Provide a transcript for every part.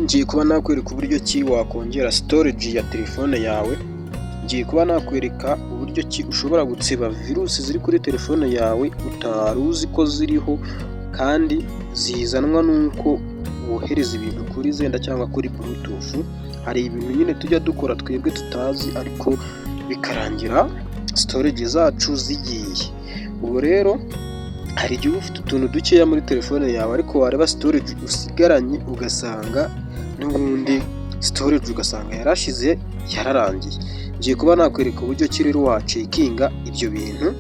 ngiye kuba nakwereka uburyo ki wakongera storage ya telefone yawe. Ngiye kuba nakwereka uburyo ki ushobora gutsiba virusi ziri kuri telefone yawe utari uzi ko ziriho, kandi zizanwa nuko wohereza ibintu kuri Zenda cyangwa kuri Bluetooth. Hari ibintu nyine tujya dukora twebwe tutazi, ariko bikarangira storage zacu zigiye. Ubwo rero hari igihe ufite utuntu dukeya muri telefone yawe, ariko wareba storage usigaranye ugasanga n'ubundi storage ugasanga yarashize, yararangiye. Ngiye kuba nakwereka uburyo ki rero wacekinga ibyo bintu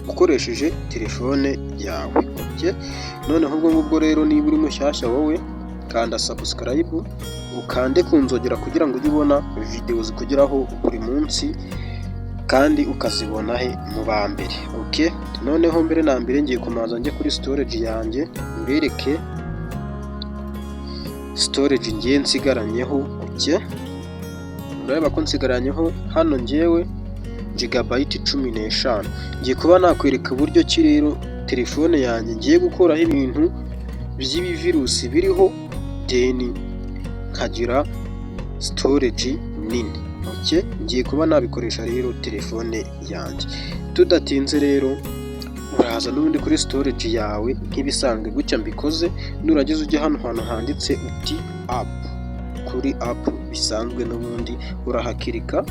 ukoresheje telefone yawe. Okay? Noneho ubwo rero niba uri mushyashya wowe, kanda subscribe, ukande ku nzogera kugira ngo ujye ubona video zikugeraho buri munsi kandi ukazibona mu ba mbere. Okay? Noneho mbere na mbere ngiye kumanza njye kuri storage yanjye mbereke storage ngiye nsigaranyeho. Okay? Urabona ko nsigaranyeho hano ngewe gigabyte 15. Ngiye kuba nakwereka uburyo ki rero telefone yanjye ngiye gukoraho ibintu by'ibivirusi biriho then nkagira storage nini. Okay? Ngiye kuba nabikoresha rero telefone yanjye. Tudatinze rero uraza n'ubundi kuri storage yawe nk'ibisanzwe gutya mbikoze, nurangiza ujye hano hantu handitse uti app. Kuri app bisanzwe n'ubundi urahakirika,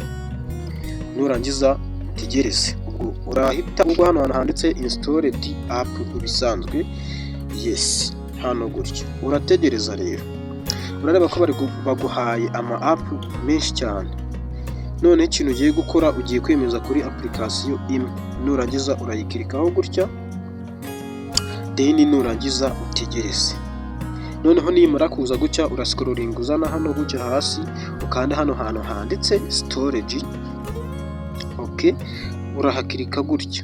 nurangiza utegereze. Ubwo urahita ubwo hano hantu handitse installed app bisanzwe, yes, hano gutyo urategereza. Rero urareba ko baguhaye ama app menshi cyane. None ikintu ugiye gukora, ugiye kwemeza kuri application imwe, nurangiza urayikirikaho gutya, then nurangiza utegereze. Noneho nimara kuza gutya urascrolling uzana hano gutya hasi, ukanda hano hantu handitse storage. Okay? Urahakirika gutya.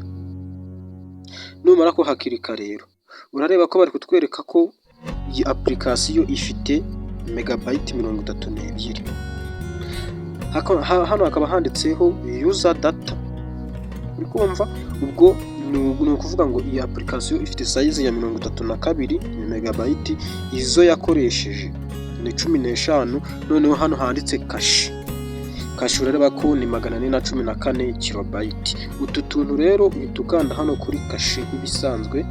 Numara kuhakirika rero urareba ko bari kutwereka ko iyi application ifite megabyte 32. Hano hakaba handitseho user data. Uri kumva? Ubwo ni ukuvuga ngo iyi application ifite size ya 32 megabyte, izo yakoresheje ni 15. Noneho hano handitse cache urareba ko ni 414 kilobyte. Utu tuntu rero utukanda hano kuri cache ibisanzwe,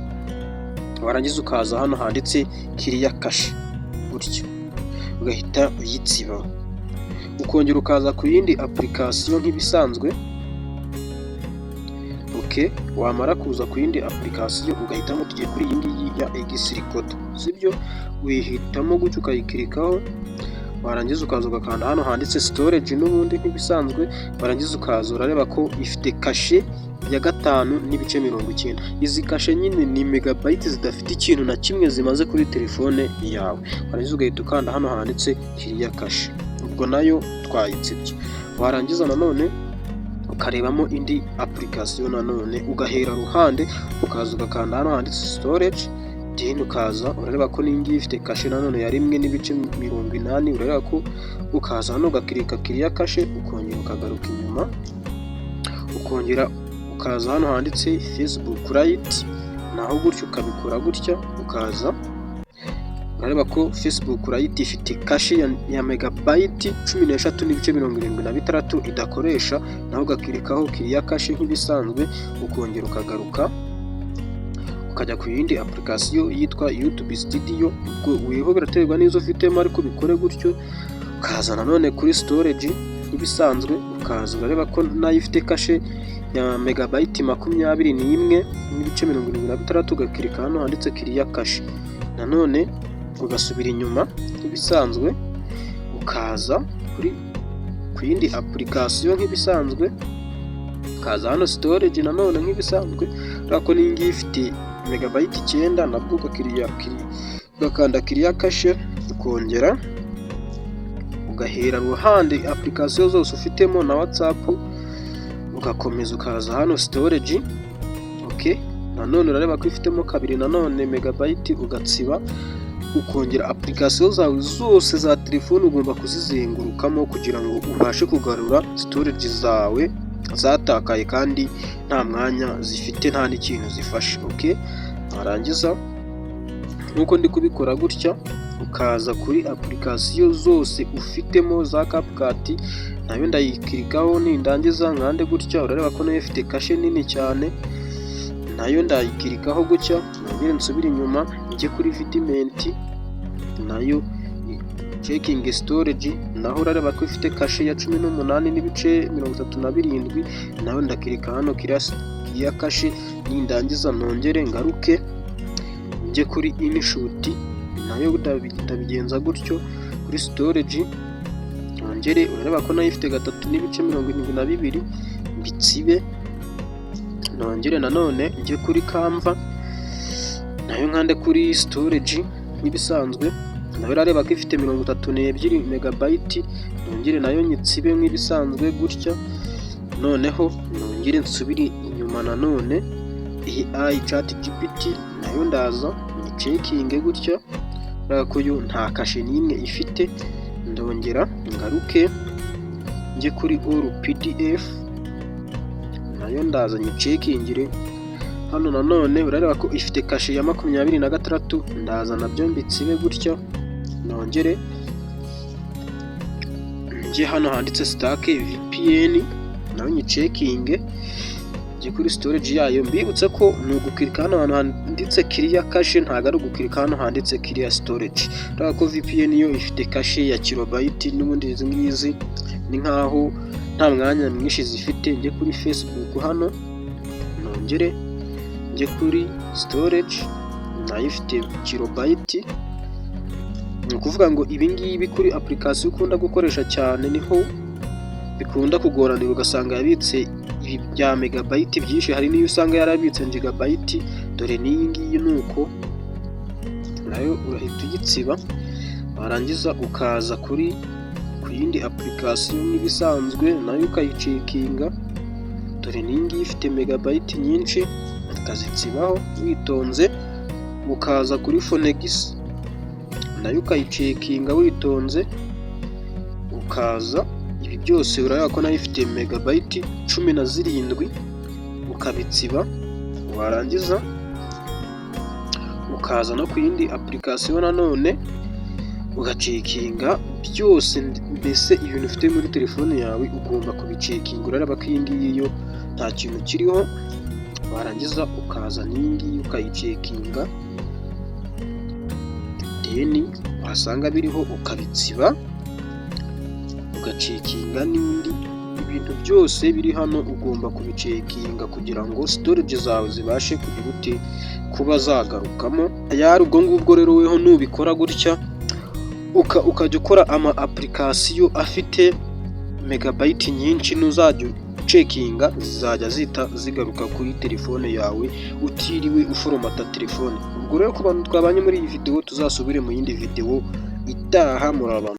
warangiza ukaza hano handitse clear cache gutyo, ugahita uyitsiba, ukongera ukaza ku yindi application nk'ibisanzwe. Okay? Wamara kuza ku yindi application ugahitamo tugiye kuri iyi ngiyi ya Xrecoder, sibyo? Wihitamo gutyo ukayikirikaho, warangiza ukaza ugakanda hano handitse storage n'ubundi nk'ibisanzwe, warangiza ukaza urareba ko ifite cache ya 5.90. Izi cache nyine ni megabyte zidafite ikintu na kimwe zimaze kuri telefone yawe. Warangiza ugahita ukanda hano handitse clear cache, ubwo nayo twayitsibye. Warangiza nanone ukarebamo indi application nanone, ugahera ruhande ukaza ugakanda hano handitse storage, then ukaza urareba ko ningi ifite cache nanone ya 1.80. urareba ko ukaza hano ugakirika clear cache, ukongera ukagaruka inyuma, ukongera ukaza hano handitse Facebook Lite, naho gutyo ukabikora gutya. Ukaza urareba ko Facebook Lite ifite cache ya megabyte 13.76 idakoresha, naho ugakirikaho clear cache nk'ibisanzwe, ukongera ukagaruka ukajya ku yindi application yitwa YouTube Studio. Ubwo weho biraterwa n'izo ufitemo, ariko bikore gutyo. Ukaza nanone kuri storage nk'ibisanzwe, ukaza urareba ko nayo ifite cache ya megabyte 21.76, ugakirika hano handitse clear cache. Nanone ugasubira inyuma nk'ibisanzwe, ukaza ku yindi application nk'ibisanzwe, ukaza hano storage nanone nk'ibisanzwe, ariko ningi ifite megabyte 9, nabwo ugakanda clear cache, ukongera ugahera ruhande application zose ufitemo na WhatsApp, ugakomeza ukaza hano storage. Okay? Nanone urareba ko ifitemo 2 nanone megabyte, ugatsiba, ukongera application zawe zose za telefone ugomba kuzizengurukamo kugira ngo ubashe kugarura storage zawe zatakaye kandi nta mwanya zifite, nta n'ikintu zifashe. Okay? Warangiza nkuko ndi kubikora gutya, ukaza kuri application zose ufitemo za CapCut, nayo ndayikirikaho, nindangiza nkande gutya, urareba ko nayo ifite kashe nini cyane, nayo ndayikirikaho gutya, nongere nsubire inyuma njye kuri vidiment, nayo checking storage, naho urareba ko ifite kashe ya 18 n'ibice 37, nayo ndakirika hano ya kashe, nindangiza nongere ngaruke njye kuri InShot, nayo ndabigenza gutyo kuri storage, nongere urareba ko nayo ifite 3 n'ibice 72, bitsibe, nongere nanone njye kuri Canva, nayo nkande kuri storage nk'ibisanzwe, nayo urareba ko ifite 32 megabyte, nongere nayo nyitsibe nk'ibisanzwe gutya, noneho nongere nsubire inyuma nanone AI ChatGPT, nayo ndaza nyicekinge gutya, ko yo nta kashe n'imwe ifite, ndongera ngaruke njye kuri all PDF, nayo ndaza nyicekingire hano nanone, urareba ko ifite kashe ya 26, ndaza nabyo mbitsibe gutya, nongere njye hano handitse Stack VPN, nayo nyicekinge njye kuri storage yayo, mbibutse ko ni ugukirika hano handitse clear cache, ntago ari ugukirika hano handitse clear storage. Urabona ko VPN yo ifite cache ya kilobyte, n'ubundi izi ngizi ni nkaho nta mwanya mwinshi zifite. Njye kuri Facebook hano, nongere njye kuri storage, nayo ifite kilobyte. Ni ukuvuga ngo ibi ngibi kuri application ukunda gukoresha cyane niho bikunda kugoranira, ugasanga yabitse ibi bya megabyte byinshi, hari n'iyo usanga yarabitse gigabyte. Dore n'iyi ngiyi nuko nayo urahita ugitsiba, warangiza ukaza ku yindi application n'ibisanzwe, nayo ukayicekinga. Dore n'iyi ngiyi ifite megabyte nyinshi, ukazitsibaho witonze, ukaza kuri Phoenix, nayo ukayicekinga witonze, ukaza ibi byose urabona ko nayo ifite megabyte 17, ukabitsiba. Warangiza ukaza no ku yindi application nanone ugacekinga byose, mbese ibintu ufite muri telefone yawe ugomba kubicekinga. Urareba ko iyi ngiyi yo nta kintu kiriho, warangiza ukaza n'iyi ngiyi ukayicekinga, deni wasanga biriho ukabitsiba, ugacekinga n'indi. Ibintu byose biri hano ugomba kubicekinga kugira ngo storage zawe zibashe kuba zagarukamo. Yari ubwo ngubwo rero weho nubikora gutya, ukajya ukora ama application afite megabyte nyinshi, nuzajya ucekinga zizajya zita zigaruka kuri telefone yawe utiriwe uforomata telefone. Ubwo rero ku bantu twabanye muri iyi video, tuzasubire mu yindi video itaha. Murabana.